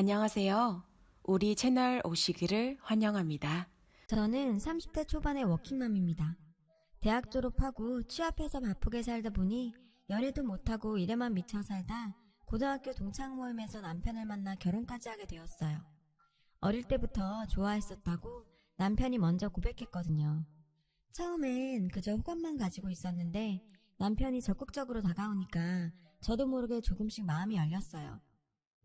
안녕하세요. 우리 채널 오시기를 환영합니다. 저는 30대 초반의 워킹맘입니다. 대학 졸업하고 취업해서 바쁘게 살다 보니 연애도 못하고 일에만 미쳐 살다 고등학교 동창 모임에서 남편을 만나 결혼까지 하게 되었어요. 어릴 때부터 좋아했었다고 남편이 먼저 고백했거든요. 처음엔 그저 호감만 가지고 있었는데 남편이 적극적으로 다가오니까 저도 모르게 조금씩 마음이 열렸어요.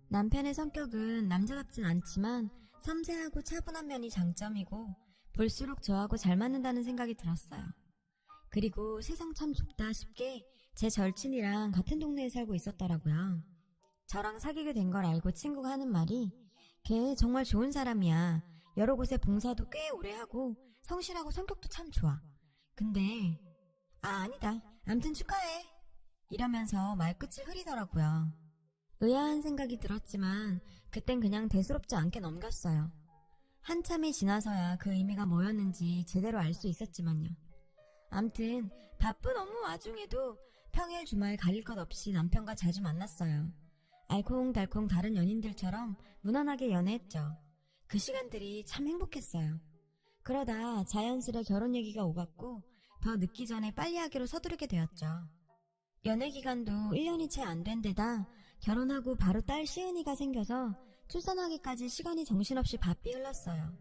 남편의 성격은 남자답진 않지만 섬세하고 차분한 면이 장점이고 볼수록 저하고 잘 맞는다는 생각이 들었어요. 그리고 세상 참 좁다 싶게 제 절친이랑 같은 동네에 살고 있었더라고요. 저랑 사귀게 된 걸 알고 친구가 하는 말이 걔 정말 좋은 사람이야. 여러 곳에 봉사도 꽤 오래 하고 성실하고 성격도 참 좋아. 근데 아니다. 암튼 축하해. 이러면서 말끝을 흐리더라고요. 의아한 생각이 들었지만 그땐 그냥 대수롭지 않게 넘겼어요. 한참이 지나서야 그 의미가 뭐였는지 제대로 알 수 있었지만요. 암튼 바쁜 업무 와중에도 평일 주말 가릴 것 없이 남편과 자주 만났어요. 알콩달콩 다른 연인들처럼 무난하게 연애했죠. 그 시간들이 참 행복했어요. 그러다 자연스레 결혼 얘기가 오갔고 더 늦기 전에 빨리 하기로 서두르게 되었죠. 연애 기간도 1년이 채 안 된 데다 결혼하고 바로 딸 시은이가 생겨서 출산하기까지 시간이 정신없이 바삐 흘렀어요.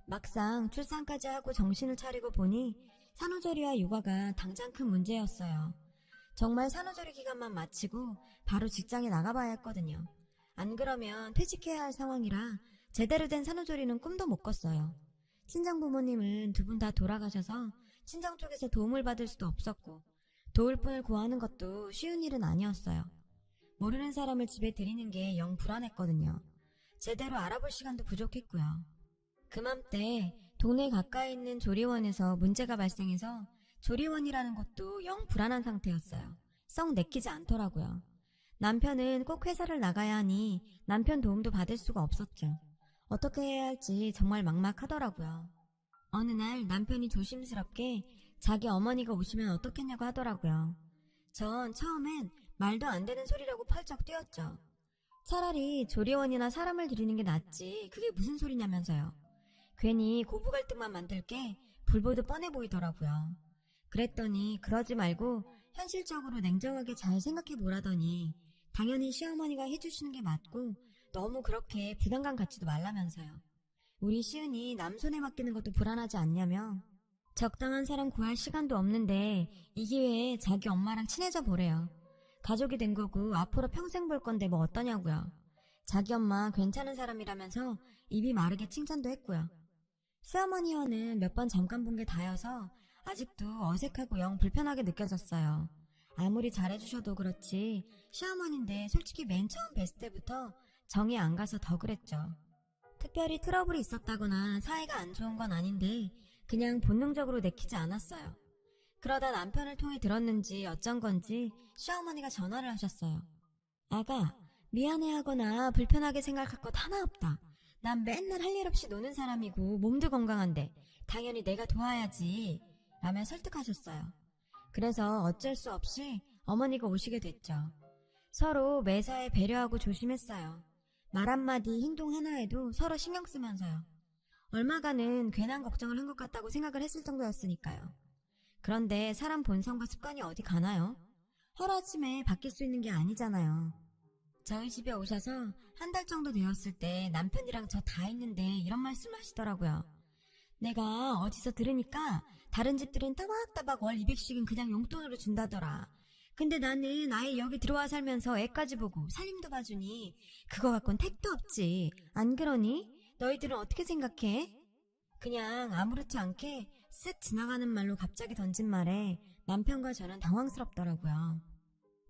막상 출산까지 하고 정신을 차리고 보니 산후조리와 육아가 당장 큰 문제였어요. 정말 산후조리 기간만 마치고 바로 직장에 나가봐야 했거든요. 안 그러면 퇴직해야 할 상황이라 제대로 된 산후조리는 꿈도 못 꿨어요. 친정 부모님은 두 분 다 돌아가셔서 친정 쪽에서 도움을 받을 수도 없었고 도울 분을 구하는 것도 쉬운 일은 아니었어요. 모르는 사람을 집에 들이는 게 영 불안했거든요. 제대로 알아볼 시간도 부족했고요. 그맘때 동네 가까이 있는 조리원에서 문제가 발생해서 조리원이라는 곳도 영 불안한 상태였어요. 썩 내키지 않더라고요. 남편은 꼭 회사를 나가야 하니 남편 도움도 받을 수가 없었죠. 어떻게 해야 할지 정말 막막하더라고요. 어느 날 남편이 조심스럽게 자기 어머니가 오시면 어떻겠냐고 하더라고요. 전 처음엔 말도 안 되는 소리라고 펄쩍 뛰었죠. 차라리 조리원이나 사람을 들이는 게 낫지 그게 무슨 소리냐면서요. 괜히 고부 갈등만 만들 게 불보듯 뻔해 보이더라고요. 그랬더니 그러지 말고 현실적으로 냉정하게 잘 생각해 보라더니 당연히 시어머니가 해주시는 게 맞고 너무 그렇게 부담감 갖지도 말라면서요. 우리 시은이 남 손에 맡기는 것도 불안하지 않냐며. 적당한 사람 구할 시간도 없는데 이 기회에 자기 엄마랑 친해져 보래요. 가족이 된 거고 앞으로 평생 볼 건데 뭐 어떠냐고요. 자기 엄마 괜찮은 사람이라면서 입이 마르게 칭찬도 했고요. 시어머니와는 몇 번 잠깐 본 게 다여서 아직도 어색하고 영 불편하게 느껴졌어요. 아무리 잘해주셔도 그렇지 시어머니인데 솔직히 맨 처음 뵀을 때부터 정이 안 가서 더 그랬죠. 특별히 트러블이 있었다거나 사이가 안 좋은 건 아닌데 그냥 본능적으로 내키지 않았어요. 그러다 남편을 통해 들었는지 어쩐 건지 시어머니가 전화를 하셨어요. 아가, 미안해하거나 불편하게 생각할 것 하나 없다. 난 맨날 할 일 없이 노는 사람이고 몸도 건강한데 당연히 내가 도와야지 라며 설득하셨어요. 그래서 어쩔 수 없이 어머니가 오시게 됐죠. 서로 매사에 배려하고 조심했어요. 말 한마디 행동 하나에도 서로 신경 쓰면서요. 얼마간은 괜한 걱정을 한 것 같다고 생각을 했을 정도였으니까요. 그런데 사람 본성과 습관이 어디 가나요? 하루아침에 바뀔 수 있는 게 아니잖아요. 저희 집에 오셔서 한 달 정도 되었을 때 남편이랑 저 다 있는데 이런 말씀을 하시더라고요. 내가 어디서 들으니까 다른 집들은 따박따박 월 200씩은 그냥 용돈으로 준다더라. 근데 나는 아예 여기 들어와 살면서 애까지 보고 살림도 봐주니 그거 갖곤 택도 없지. 안 그러니? 너희들은 어떻게 생각해? 그냥 아무렇지 않게 쓱 지나가는 말로 갑자기 던진 말에 남편과 저는 당황스럽더라고요.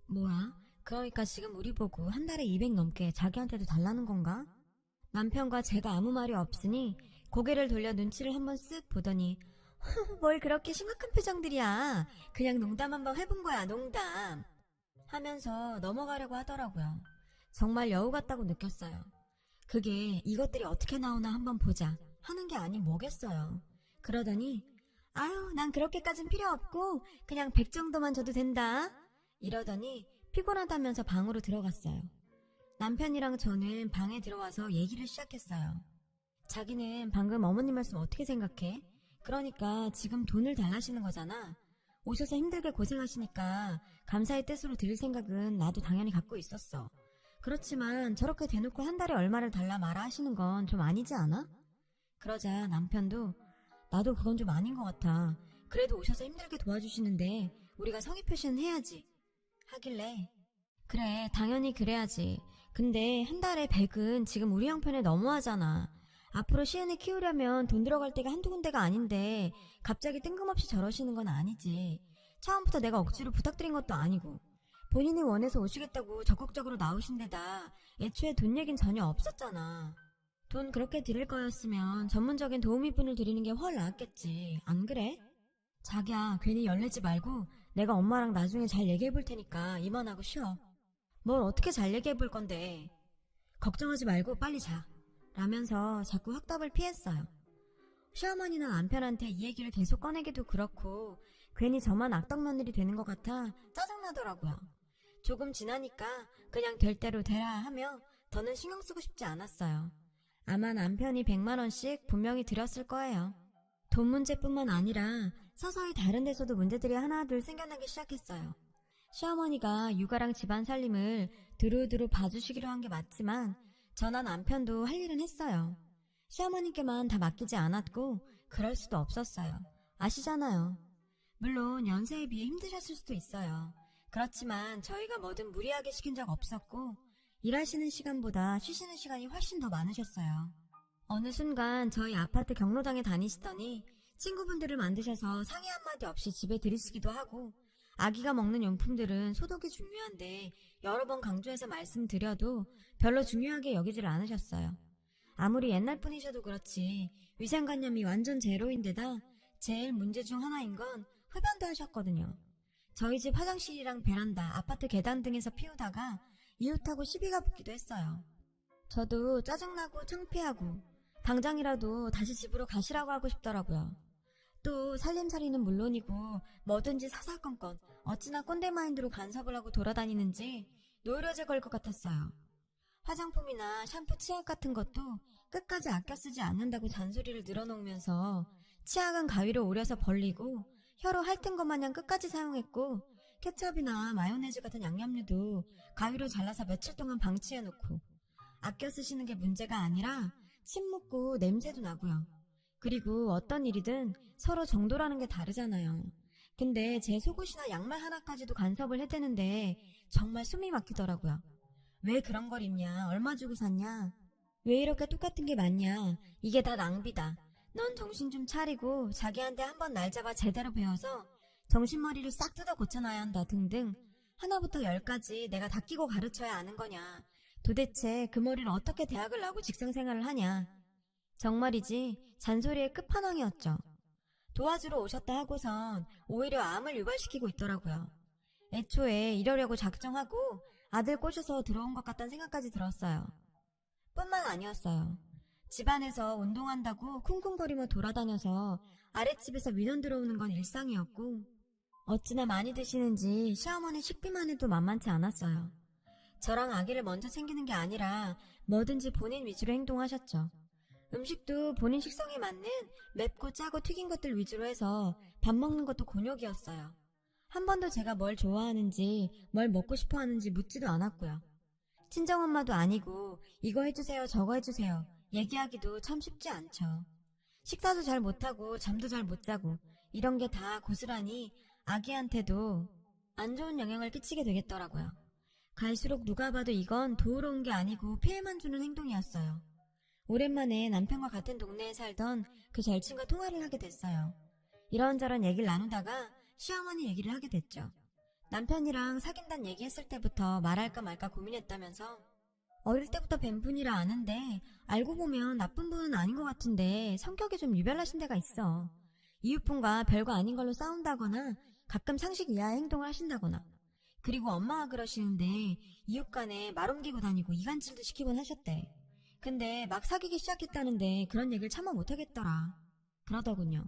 뭐야? 그러니까 지금 우리 보고 한 달에 200 넘게 자기한테도 달라는 건가? 남편과 제가 아무 말이 없으니 고개를 돌려 눈치를 한번 쓱 보더니 뭘 그렇게 심각한 표정들이야. 그냥 농담 한번 해본 거야, 농담. 하면서 넘어가려고 하더라고요. 정말 여우 같다고 느꼈어요. 그게 이것들이 어떻게 나오나 한번 보자 하는 게 아닌 뭐겠어요. 그러더니 아유 난 그렇게까진 필요 없고 그냥 100 정도만 줘도 된다 이러더니 피곤하다면서 방으로 들어갔어요. 남편이랑 저는 방에 들어와서 얘기를 시작했어요. 자기는 방금 어머님 말씀 어떻게 생각해? 그러니까 지금 돈을 달라시는 거잖아. 오셔서 힘들게 고생하시니까 감사의 뜻으로 드릴 생각은 나도 당연히 갖고 있었어. 그렇지만 저렇게 대놓고 한 달에 얼마를 달라 말아 하시는 건 좀 아니지 않아? 그러자 남편도 나도 그건 좀 아닌 것 같아. 그래도 오셔서 힘들게 도와주시는데 우리가 성의 표시는 해야지. 하길래 그래 당연히 그래야지. 근데 한 달에 100은 지금 우리 형편에 너무하잖아. 앞으로 시은이 키우려면 돈 들어갈 데가 한두 군데가 아닌데 갑자기 뜬금없이 저러시는 건 아니지. 처음부터 내가 억지로 부탁드린 것도 아니고 본인이 원해서 오시겠다고 적극적으로 나오신 데다 애초에 돈 얘긴 전혀 없었잖아. 돈 그렇게 드릴 거였으면 전문적인 도우미분을 드리는 게 훨 나았겠지. 안 그래? 자기야 괜히 열내지 말고 내가 엄마랑 나중에 잘 얘기해 볼 테니까 이만하고 쉬어. 뭘 어떻게 잘 얘기해 볼 건데. 걱정하지 말고 빨리 자. 라면서 자꾸 확답을 피했어요. 시어머니나 남편한테 이 얘기를 계속 꺼내기도 그렇고 괜히 저만 악덕며느리 되는 것 같아 짜증나더라고요. 조금 지나니까 그냥 될 대로 되라 하며 더는 신경 쓰고 싶지 않았어요. 아마 남편이 100만원씩 분명히 드렸을 거예요. 돈 문제뿐만 아니라 서서히 다른 데서도 문제들이 하나둘 생겨나기 시작했어요. 시어머니가 육아랑 집안 살림을 두루두루 봐주시기로 한 게 맞지만 저나 남편도 할 일은 했어요. 시어머님께만 다 맡기지 않았고 그럴 수도 없었어요. 아시잖아요. 물론 연세에 비해 힘드셨을 수도 있어요. 그렇지만 저희가 뭐든 무리하게 시킨 적 없었고 일하시는 시간보다 쉬시는 시간이 훨씬 더 많으셨어요. 어느 순간 저희 아파트 경로당에 다니시더니 친구분들을 만드셔서 상의 한마디 없이 집에 들이시기도 하고 아기가 먹는 용품들은 소독이 중요한데 여러 번 강조해서 말씀드려도 별로 중요하게 여기지를 않으셨어요. 아무리 옛날 분이셔도 그렇지 위생관념이 완전 제로인데다 제일 문제 중 하나인 건 흡연도 하셨거든요. 저희 집 화장실이랑 베란다, 아파트 계단 등에서 피우다가 이웃하고 시비가 붙기도 했어요. 저도 짜증나고 창피하고 당장이라도 다시 집으로 가시라고 하고 싶더라고요. 또 살림살이는 물론이고 뭐든지 사사건건 어찌나 꼰대 마인드로 간섭을 하고 돌아다니는지 노이로제 걸 것 같았어요. 화장품이나 샴푸, 치약 같은 것도 끝까지 아껴 쓰지 않는다고 잔소리를 늘어놓으면서 치약은 가위로 오려서 벌리고 혀로 핥은 것 마냥 끝까지 사용했고 케첩이나 마요네즈 같은 양념류도 가위로 잘라서 며칠 동안 방치해놓고 아껴 쓰시는 게 문제가 아니라 침 묻고 냄새도 나고요. 그리고 어떤 일이든 서로 정도라는 게 다르잖아요. 근데 제 속옷이나 양말 하나까지도 간섭을 해대는데 정말 숨이 막히더라고요. 왜 그런 걸 입냐? 얼마 주고 샀냐? 왜 이렇게 똑같은 게 많냐? 이게 다 낭비다. 넌 정신 좀 차리고 자기한테 한번 날 잡아 제대로 배워서 정신머리를 싹 뜯어 고쳐놔야 한다 등등 하나부터 10까지 내가 다 끼고 가르쳐야 아는 거냐. 도대체 그 머리를 어떻게 대학을 나오고 직장생활을 하냐. 정말이지 잔소리의 끝판왕이었죠. 도와주러 오셨다 하고선 오히려 암을 유발시키고 있더라고요. 애초에 이러려고 작정하고 아들 꼬셔서 들어온 것 같다는 생각까지 들었어요. 뿐만 아니었어요. 집안에서 운동한다고 쿵쿵거리며 돌아다녀서 아랫집에서 민원 들어오는 건 일상이었고 어찌나 많이 드시는지 시어머니 식비만 해도 만만치 않았어요. 저랑 아기를 먼저 챙기는 게 아니라 뭐든지 본인 위주로 행동하셨죠. 음식도 본인 식성에 맞는 맵고 짜고 튀긴 것들 위주로 해서 밥 먹는 것도 곤욕이었어요. 한 번도 제가 뭘 좋아하는지 뭘 먹고 싶어 하는지 묻지도 않았고요. 친정엄마도 아니고 이거 해주세요 저거 해주세요 얘기하기도 참 쉽지 않죠. 식사도 잘 못하고 잠도 잘 못 자고 이런 게 다 고스란히 아기한테도 안 좋은 영향을 끼치게 되겠더라고요. 갈수록 누가 봐도 이건 도우러 온 게 아니고 피해만 주는 행동이었어요. 오랜만에 남편과 같은 동네에 살던 그 절친과 통화를 하게 됐어요. 이런저런 얘기를 나누다가 시어머니 얘기를 하게 됐죠. 남편이랑 사귄다는 얘기했을 때부터 말할까 말까 고민했다면서 어릴 때부터 뵌 분이라 아는데 알고 보면 나쁜 분은 아닌 것 같은데 성격이 좀 유별나신 데가 있어. 이웃분과 별거 아닌 걸로 싸운다거나 가끔 상식 이하의 행동을 하신다거나 그리고 엄마가 그러시는데 이웃 간에 말 옮기고 다니고 이간질도 시키곤 하셨대. 근데 막 사귀기 시작했다는데 그런 얘기를 참아 못하겠더라. 그러더군요.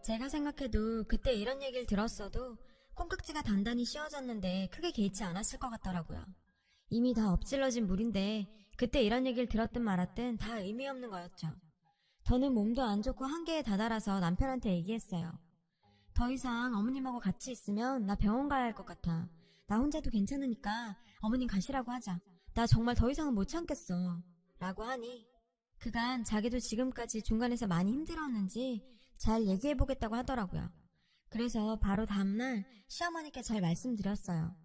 제가 생각해도 그때 이런 얘기를 들었어도 콩깍지가 단단히 씌워졌는데 크게 개의치 않았을 것 같더라고요. 이미 다 엎질러진 물인데 그때 이런 얘기를 들었든 말았든 다 의미 없는 거였죠. 더는 몸도 안 좋고 한계에 다다라서 남편한테 얘기했어요. 더 이상 어머님하고 같이 있으면 나 병원 가야 할 것 같아. 나 혼자도 괜찮으니까 어머님 가시라고 하자. 나 정말 더 이상은 못 참겠어. 라고 하니 그간 자기도 지금까지 중간에서 많이 힘들었는지 잘 얘기해보겠다고 하더라고요. 그래서 바로 다음날 시어머니께 잘 말씀드렸어요.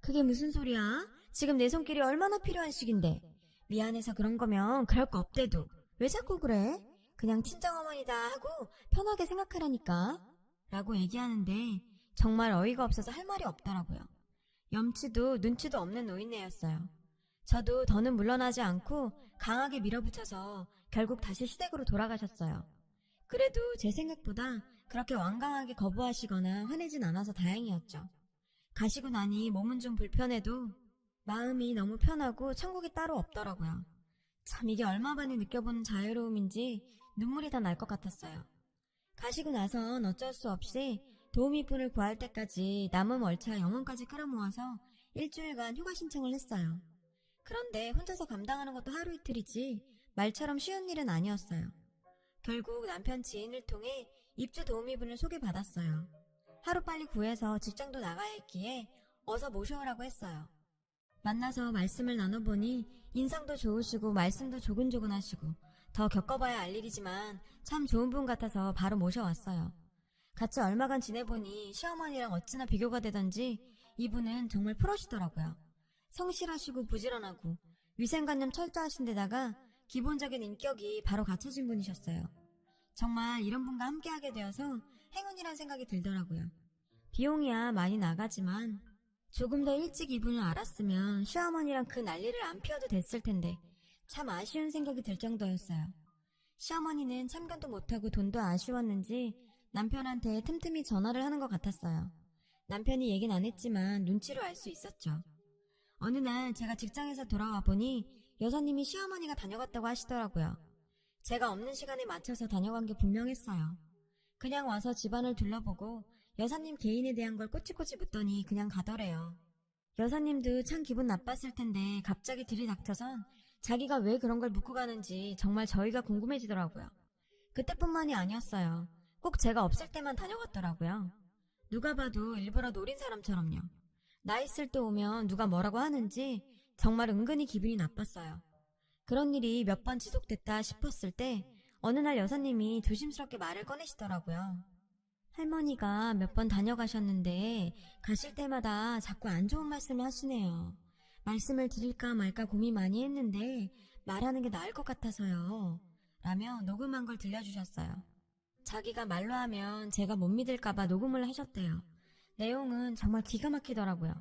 그게 무슨 소리야? 지금 내 손길이 얼마나 필요한 시기인데. 미안해서 그런 거면 그럴 거 없대도. 왜 자꾸 그래? 그냥 친정어머니다 하고 편하게 생각하라니까. 라고 얘기하는데 정말 어이가 없어서 할 말이 없더라고요. 염치도 눈치도 없는 노인네였어요. 저도 더는 물러나지 않고 강하게 밀어붙여서 결국 다시 시댁으로 돌아가셨어요. 그래도 제 생각보다 그렇게 완강하게 거부하시거나 화내진 않아서 다행이었죠. 가시고 나니 몸은 좀 불편해도 마음이 너무 편하고 천국이 따로 없더라고요. 참 이게 얼마만에 느껴보는 자유로움인지 눈물이 다 날 것 같았어요. 가시고 나선 어쩔 수 없이 도우미분을 구할 때까지 남은 월차 영혼까지 끌어모아서 일주일간 휴가 신청을 했어요. 그런데 혼자서 감당하는 것도 하루 이틀이지 말처럼 쉬운 일은 아니었어요. 결국 남편 지인을 통해 입주 도우미분을 소개받았어요. 하루빨리 구해서 직장도 나가야 했기에 어서 모셔오라고 했어요. 만나서 말씀을 나눠보니 인상도 좋으시고 말씀도 조근조근하시고 더 겪어봐야 알 일이지만 참 좋은 분 같아서 바로 모셔왔어요. 같이 얼마간 지내보니 시어머니랑 어찌나 비교가 되던지 이분은 정말 프로시더라고요. 성실하시고 부지런하고 위생관념 철저하신 데다가 기본적인 인격이 바로 갖춰진 분이셨어요. 정말 이런 분과 함께하게 되어서 행운이란 생각이 들더라고요. 비용이야 많이 나가지만 조금 더 일찍 이분을 알았으면 시어머니랑 그 난리를 안 피워도 됐을 텐데 참 아쉬운 생각이 들 정도였어요. 시어머니는 참견도 못하고 돈도 아쉬웠는지 남편한테 틈틈이 전화를 하는 것 같았어요. 남편이 얘긴 안 했지만 눈치로 알 수 있었죠. 어느 날 제가 직장에서 돌아와 보니 여사님이 시어머니가 다녀갔다고 하시더라고요. 제가 없는 시간에 맞춰서 다녀간 게 분명했어요. 그냥 와서 집안을 둘러보고 여사님 개인에 대한 걸 꼬치꼬치 묻더니 그냥 가더래요. 여사님도 참 기분 나빴을 텐데 갑자기 들이닥쳐선 자기가 왜 그런 걸 묻고 가는지 정말 저희가 궁금해지더라고요. 그때뿐만이 아니었어요. 꼭 제가 없을 때만 다녀갔더라고요. 누가 봐도 일부러 노린 사람처럼요. 나 있을 때 오면 누가 뭐라고 하는지 정말 은근히 기분이 나빴어요. 그런 일이 몇 번 지속됐다 싶었을 때 어느 날 여사님이 조심스럽게 말을 꺼내시더라고요. 할머니가 몇 번 다녀가셨는데 가실 때마다 자꾸 안 좋은 말씀을 하시네요. 말씀을 드릴까 말까 고민 많이 했는데 말하는 게 나을 것 같아서요. 라며 녹음한 걸 들려주셨어요. 자기가 말로 하면 제가 못 믿을까봐 녹음을 하셨대요. 내용은 정말 기가 막히더라고요.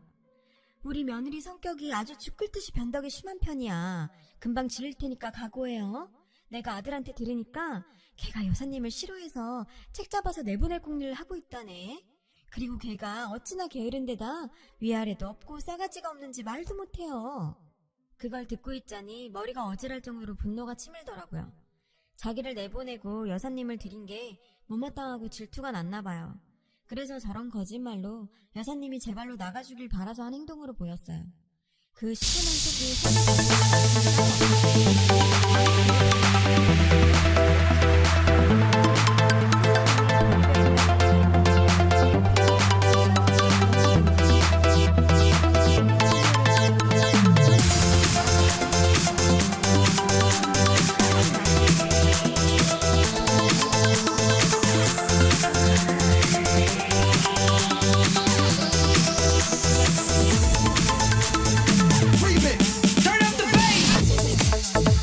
우리 며느리 성격이 아주 죽을 듯이 변덕이 심한 편이야. 금방 질릴 테니까 각오해요. 내가 아들한테 들으니까 걔가 여사님을 싫어해서 책 잡아서 내보낼 궁리를 하고 있다네. 그리고 걔가 어찌나 게으른 데다 위아래도 없고 싸가지가 없는지 말도 못해요. 그걸 듣고 있자니 머리가 어지랄 정도로 분노가 치밀더라고요. 자기를 내보내고 여사님을 들인 게 못마땅하고 질투가 났나 봐요. 그래서 저런 거짓말로 여사님이 제 발로 나가주길 바라서 한 행동으로 보였어요. 그 시큰한 Remix. Turn up the bass.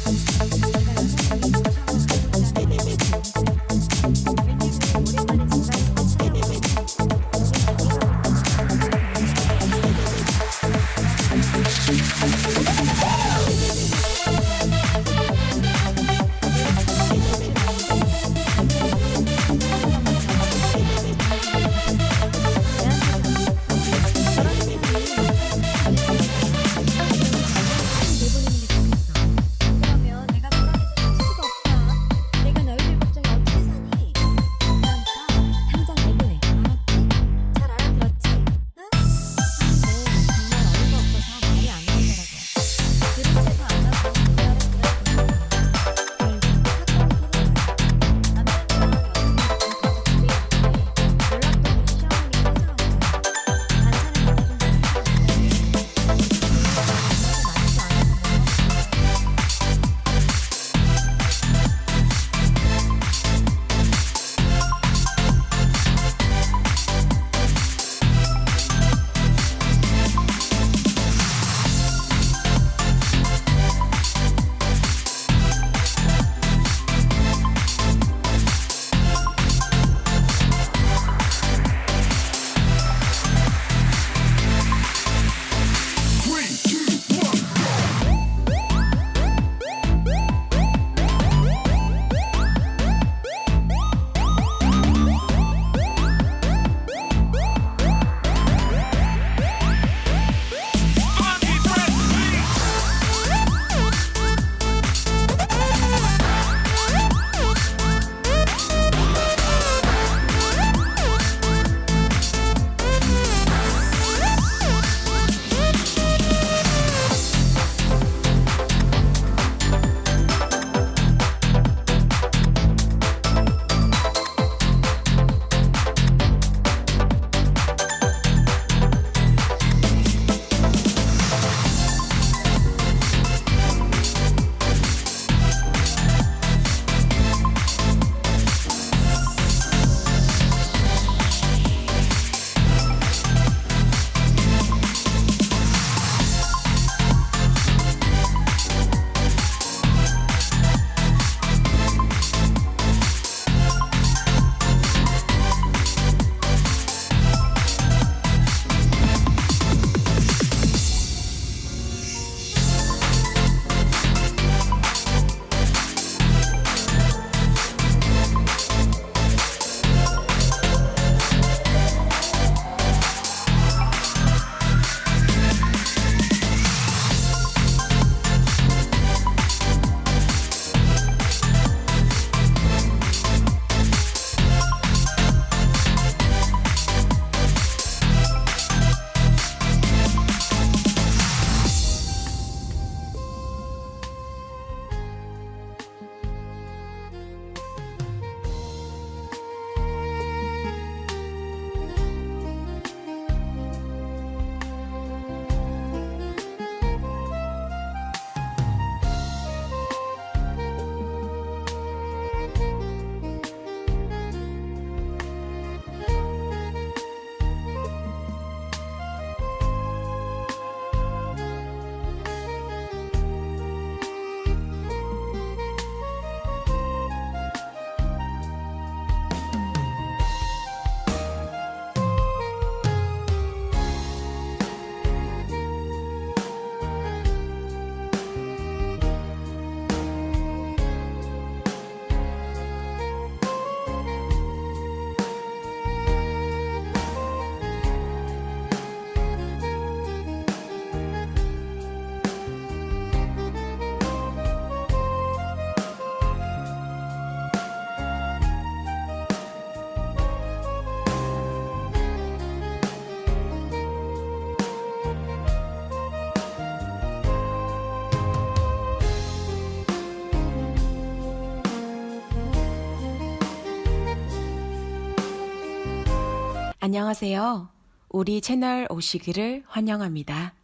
안녕하세요. 우리 채널 오시기를 환영합니다.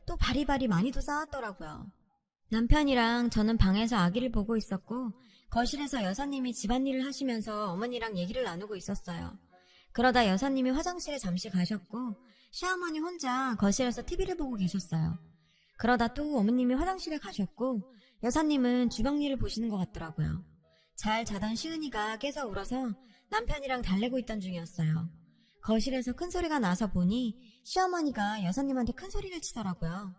또 바리바리 많이도 싸웠더라고요. 남편이랑 저는 방에서 아기를 보고 있었고 거실에서 여사님이 집안일을 하시면서 어머니랑 얘기를 나누고 있었어요. 그러다 여사님이 화장실에 잠시 가셨고 시어머니 혼자 거실에서 TV를 보고 계셨어요. 그러다 또 어머님이 화장실에 가셨고 여사님은 주방 일을 보시는 것 같더라고요. 잘 자던 시은이가 깨서 울어서 남편이랑 달래고 있던 중이었어요. 거실에서 큰 소리가 나서 보니 시어머니가 여사님한테 큰 소리를 치더라고요.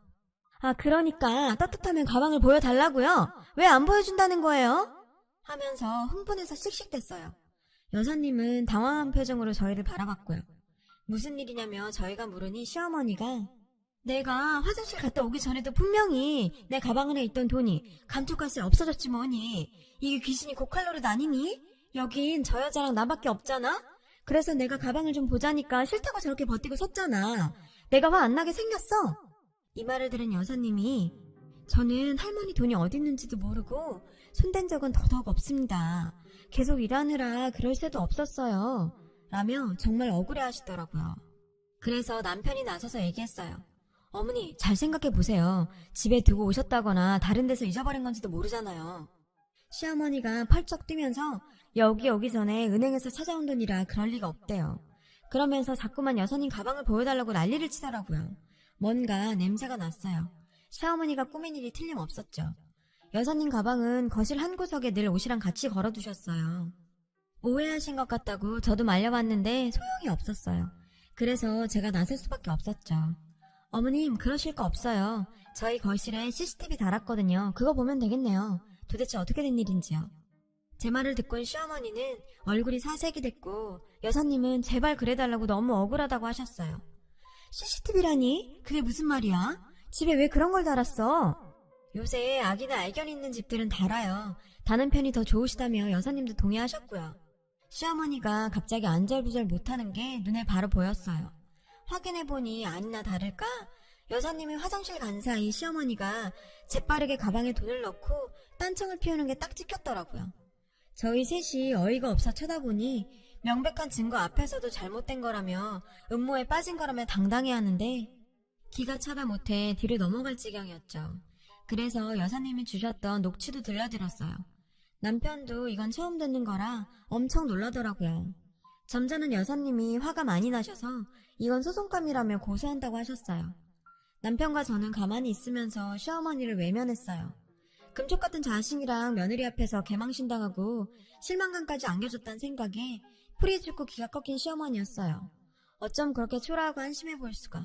아, 그러니까 따뜻하면 가방을 보여달라고요? 왜 안 보여준다는 거예요? 하면서 흥분해서 씩씩댔어요. 여사님은 당황한 표정으로 저희를 바라봤고요. 무슨 일이냐며 저희가 물으니 시어머니가 내가 화장실 갔다 오기 전에도 분명히 내 가방 안에 있던 돈이 감쪽같이 없어졌지 뭐니. 이게 귀신이 고칼로릇 아니니? 여긴 저 여자랑 나밖에 없잖아? 그래서 내가 가방을 좀 보자니까 싫다고 저렇게 버티고 섰잖아. 내가 화 안 나게 생겼어? 이 말을 들은 여사님이 저는 할머니 돈이 어디 있는지도 모르고 손댄 적은 더더욱 없습니다. 계속 일하느라 그럴 새도 없었어요. 라며 정말 억울해 하시더라고요. 그래서 남편이 나서서 얘기했어요. 어머니, 잘 생각해 보세요. 집에 두고 오셨다거나 다른 데서 잊어버린 건지도 모르잖아요. 시어머니가 펄쩍 뛰면서 여기 오기 전에 은행에서 찾아온 돈이라 그럴 리가 없대요. 그러면서 자꾸만 여사님 가방을 보여달라고 난리를 치더라고요. 뭔가 냄새가 났어요. 시어머니가 꾸민 일이 틀림없었죠. 여사님 가방은 거실 한 구석에 늘 옷이랑 같이 걸어두셨어요. 오해하신 것 같다고 저도 말려봤는데 소용이 없었어요. 그래서 제가 나설 수밖에 없었죠. 어머님, 그러실 거 없어요. 저희 거실에 CCTV 달았거든요. 그거 보면 되겠네요. 도대체 어떻게 된 일인지요. 제 말을 듣고 시어머니는 얼굴이 사색이 됐고 여사님은 제발 그래달라고 너무 억울하다고 하셨어요. CCTV라니? 그게 무슨 말이야? 집에 왜 그런 걸 달았어? 요새 아기나 알견 있는 집들은 달아요. 다는 편이 더 좋으시다며 여사님도 동의하셨고요. 시어머니가 갑자기 안절부절 못하는 게 눈에 바로 보였어요. 확인해보니 아니나 다를까 여사님이 화장실 간 사이 시어머니가 재빠르게 가방에 돈을 넣고 딴청을 피우는 게 딱 찍혔더라고요. 저희 셋이 어이가 없어 쳐다보니 명백한 증거 앞에서도 잘못된 거라며 음모에 빠진 거라며 당당히 하는데 기가 차다 못해 뒤로 넘어갈 지경이었죠. 그래서 여사님이 주셨던 녹취도 들려드렸어요. 남편도 이건 처음 듣는 거라 엄청 놀라더라고요. 점잖은 여사님이 화가 많이 나셔서 이건 소송감이라며 고소한다고 하셨어요. 남편과 저는 가만히 있으면서 시어머니를 외면했어요. 금쪽 같은 자식이랑 며느리 앞에서 개망신당하고 실망감까지 안겨줬다는 생각에 풀이 죽고 기가 꺾인 시어머니였어요. 어쩜 그렇게 초라하고 한심해 보일 수가.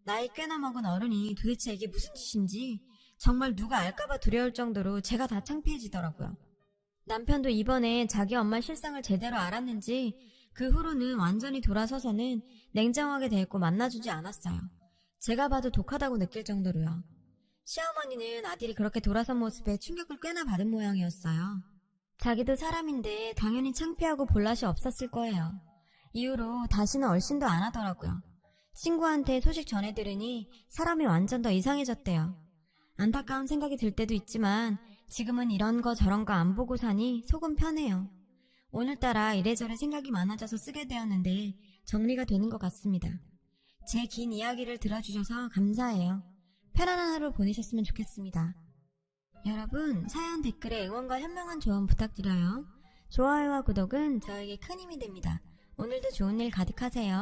나이 꽤나 먹은 어른이 도대체 이게 무슨 짓인지 정말 누가 알까봐 두려울 정도로 제가 다 창피해지더라고요. 남편도 이번에 자기 엄마 실상을 제대로 알았는지 그 후로는 완전히 돌아서서는 냉정하게 대했고 만나주지 않았어요. 제가 봐도 독하다고 느낄 정도로요. 시어머니는 아들이 그렇게 돌아선 모습에 충격을 꽤나 받은 모양이었어요. 자기도 사람인데 당연히 창피하고 볼낯이 없었을 거예요. 이후로 다시는 얼씬도 안 하더라고요. 친구한테 소식 전해 들으니 사람이 완전 더 이상해졌대요. 안타까운 생각이 들 때도 있지만 지금은 이런 거 저런 거 안 보고 사니 속은 편해요. 오늘따라 이래저래 생각이 많아져서 쓰게 되었는데 정리가 되는 것 같습니다. 제 긴 이야기를 들어주셔서 감사해요. 편안한 하루 보내셨으면 좋겠습니다. 여러분, 사연 댓글에 응원과 현명한 조언 부탁드려요. 좋아요와 구독은 저에게 큰 힘이 됩니다. 오늘도 좋은 일 가득하세요.